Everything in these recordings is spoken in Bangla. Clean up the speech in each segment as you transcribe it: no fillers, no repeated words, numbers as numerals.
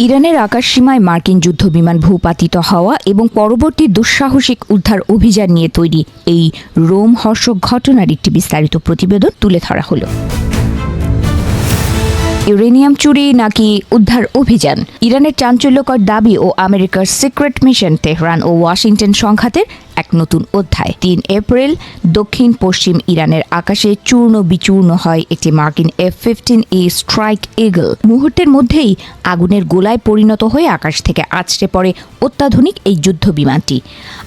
ইরানের আকাশসীমায় মার্কিন যুদ্ধবিমান ভূপাতিত হওয়া এবং পরবর্তী দুঃসাহসিক উদ্ধার অভিযান নিয়ে তৈরি এই রোমহর্ষক ঘটনার একটি বিস্তারিত প্রতিবেদন তুলে ধরা হলো। ইউরেনিয়াম চুরি নাকি উদ্ধার অভিযান? ইরানের চাঞ্চল্যকর দাবি ও আমেরিকার সিক্রেট মিশন, তেহরান ও ওয়াশিংটন সংঘাতের এক নতুন অধ্যায়। ৩ এপ্রিল দক্ষিণ পশ্চিম ইরানের আকাশে চূর্ণ বিচূর্ণ হয় একটি মার্কিন F-15A স্ট্রাইক ঈগল। মুহূর্তের মধ্যেই আগুনের গোলায় পরিণত হয়ে আকাশ থেকে আছড়ে পড়ে অত্যাধুনিক এই যুদ্ধ বিমানটি।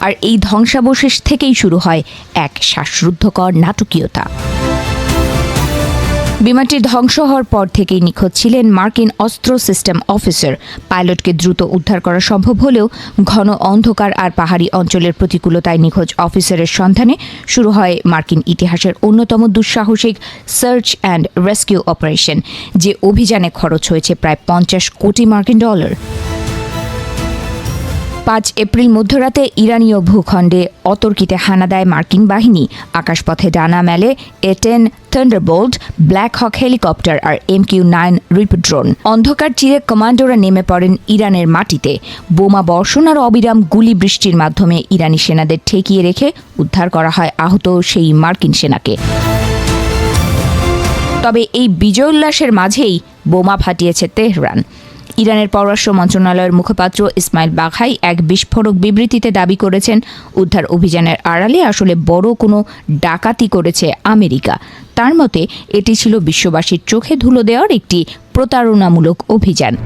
আর এই ধ্বংসাবশেষ থেকেই শুরু হয় এক শ্বাসরুদ্ধকর নাটকীয়তা। বিমানটি ধ্বংস হওয়ার পর থেকেই নিখোঁজ ছিলেন মার্কিন অস্ত্র সিস্টেম অফিসার। পাইলটকে দ্রুত উদ্ধার করা সম্ভব হলেও ঘন অন্ধকার আর পাহাড়ি অঞ্চলের প্রতিকূলতায় নিখোঁজ অফিসারের সন্ধানে শুরু হয় মার্কিন ইতিহাসের অন্যতম দুঃসাহসিক সার্চ অ্যান্ড রেস্কিউ অপারেশন, যে অভিযানে খরচ হয়েছে প্রায় $50 কোটি। ৫ এপ্রিল মধ্যরাতে ইরানীয় ভূখণ্ডে অতর্কিতে হানা দেয় মার্কিন বাহিনী। আকাশপথে ডানা মেলে A-10 থান্ডারবোল্ট, ব্ল্যাক হক হেলিকপ্টার আর MQ-9 রিপার ড্রোন। অন্ধকার চিরে কমান্ডোরা নেমে পড়েন ইরানের মাটিতে। বোমা বর্ষণ আর অবিরাম গুলি বৃষ্টির মাধ্যমে ইরানি সেনাদের ঠেকিয়ে রেখে উদ্ধার করা হয় আহত সেই মার্কিন সেনাকে। তবে এই বিজয় উল্লাসের মাঝেই বোমা ফাটিয়েছে তেহরান। ইরানের পররাষ্ট্র মন্ত্রণালয়ের মুখপাত্র ইসমাইল বাঘাই এক বিস্ফোরক বিবৃতিতে দাবি করেছেন, উদ্ধার অভিযানের আড়ালে আসলে বড় কোনো ডাকাতি করেছে আমেরিকা। তার মতে এটি ছিল বিশ্ববাসীর চোখে ধুলো দেওয়ার একটি প্রতারণামূলক অভিযান।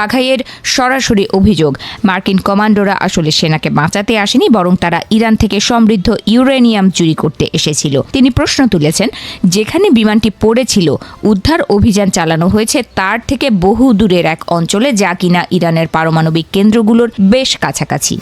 বাঘাইয়ের সরাসরি অভিযোগ, মার্কিন কমান্ডোরা আসলে সেনাকে বাঁচাতে আসেনি, বরং তারা ইরান থেকে সমৃদ্ধ ইউরেনিয়াম চুরি করতে এসেছিল। তিনি প্রশ্ন তুলেছেন, যেখানে বিমানটি পড়েছিল উদ্ধার অভিযান চালানো হয়েছে তার থেকে বহু দূরের এক অঞ্চলে, যা কিনা ইরানের পারমাণবিক কেন্দ্রগুলোর বেশ কাছাকাছি।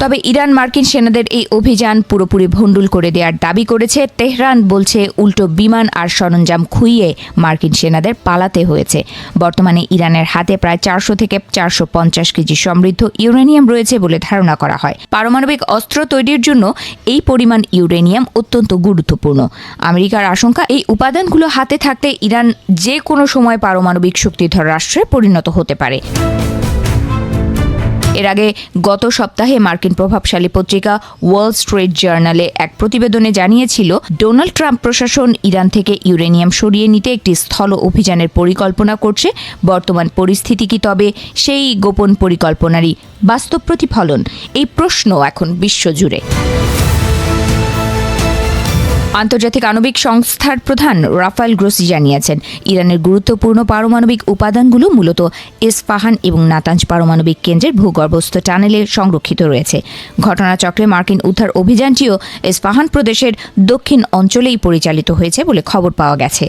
তবে ইরান মার্কিন সেনাদের এই অভিযান পুরোপুরি ভণ্ডুল করে দেওয়ার দাবি করেছে। তেহরান বলছে উল্টো বিমান আর সরঞ্জাম খুইয়ে মার্কিন সেনাদের পালাতে হয়েছে। বর্তমানে ইরানের হাতে প্রায় 400 থেকে 450 কেজি সমৃদ্ধ ইউরেনিয়াম রয়েছে বলে ধারণা করা হয়। পারমাণবিক অস্ত্র তৈরির জন্য এই পরিমাণ ইউরেনিয়াম অত্যন্ত গুরুত্বপূর্ণ। আমেরিকার আশঙ্কা, এই উপাদানগুলো হাতে থাকতে ইরান যে কোনো সময় পারমাণবিক শক্তিধর রাষ্ট্রে পরিণত হতে পারে। এর আগে গত সপ্তাহে মার্কিন প্রভাবশালী পত্রিকা ওয়াল স্ট্রিট জার্নালে এক প্রতিবেদনে জানিয়েছিল, ডোনাল্ড ট্রাম্প প্রশাসন ইরান থেকে ইউরেনিয়াম সরিয়ে নিতে একটি স্থল অভিযানের পরিকল্পনা করছে। বর্তমান পরিস্থিতি কি তবে সেই গোপন পরিকল্পনারই বাস্তব প্রতিফলন? এই প্রশ্ন এখন বিশ্বজুড়ে। আন্তর্জাতিক আণবিক সংস্থার প্রধান রাফায়েল গ্রোসি জানিয়েছেন, ইরানের গুরুত্বপূর্ণ পারমাণবিক উপাদানগুলো মূলত ইস্পাহান এবং নাতাঞ্জ পারমাণবিক কেন্দ্রের ভূগর্ভস্থ টানেলে সংরক্ষিত রয়েছে। ঘটনাচক্রে মার্কিন উদ্ধার অভিযানটিও ইস্পাহান প্রদেশের দক্ষিণ অঞ্চলেই পরিচালিত হয়েছে বলে খবর পাওয়া গেছে।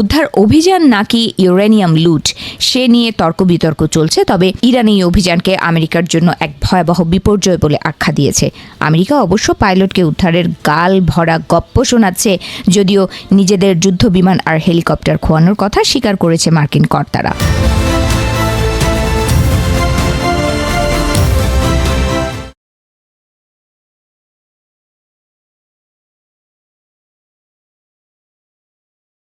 উদ্ধার অভিযান নাকি ইউরেনিয়াম লুট, সে নিয়ে তর্ক বিতর্ক চলছে। তবে ইরান এই অভিযানকে আমেরিকার জন্য এক ভয়াবহ বিপর্যয় বলে আখ্যা দিয়েছে। আমেরিকা অবশ্য পাইলটকে উদ্ধারের গাল ভরা গপ্প শোনাচ্ছে, যদিও নিজেদের যুদ্ধবিমান আর হেলিকপ্টার খোয়ানোর কথা স্বীকার করেছে মার্কিন কর্তারা।